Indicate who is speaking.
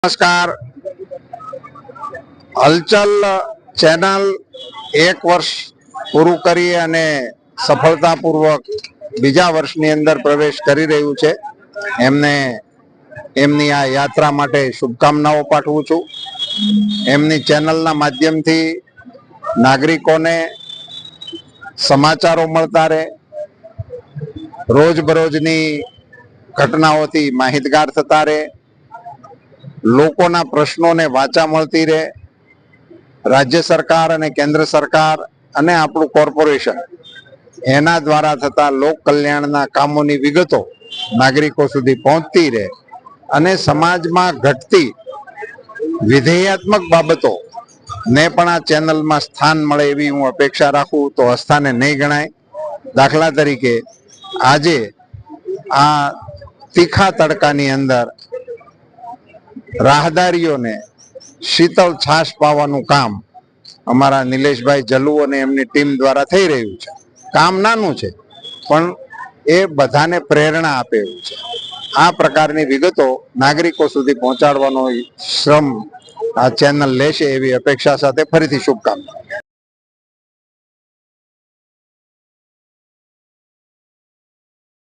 Speaker 1: નમસ્કાર. હલચલ ચેનલ 1 વર્ષ પૂરું કરી અને સફળતાપૂર્વક બીજા વર્ષની અંદર પ્રવેશ કરી રહ્યું છે. એમને એમની આ યાત્રા માટે શુભકામનાઓ પાઠવું છું. એમની ચેનલના માધ્યમથી નાગરિકોને સમાચારો મળતા રહે, રોજબરોજની ઘટનાઓથી માહિતગાર થતા રહે, લોકોના પ્રશ્નોને વાચા મળતી રહે, રાજ્ય સરકાર અને કેન્દ્ર સરકાર અને આપણું કોર્પોરેશન એના દ્વારા થતા લોક કલ્યાણના કામોની વિગતો નાગરિકો સુધી પહોંચતી રહે અને સમાજમાં ઘટતી વિધેયાત્મક બાબતો ને પણ આ ચેનલમાં સ્થાન મળે એવી હું અપેક્ષા રાખું તો અસ્થાને નહીં ગણાય. દાખલા તરીકે આજે આ તીખા તડકાની અંદર રાહદારીઓને શીતળ છાશ પાવાનું કામ અમારા નિલેશભાઈ જલ્લુ અને એમની ટીમ દ્વારા થઈ રહ્યું છે. કામ નાનું છે પણ એ બધાને પ્રેરણા આપે એવું છે. આ પ્રકારની વિગતો નાગરિકો સુધી પહોંચાડવાનો શ્રમ આ ચેનલ લેશે એવી અપેક્ષા સાથે ફરીથી શુભકામના.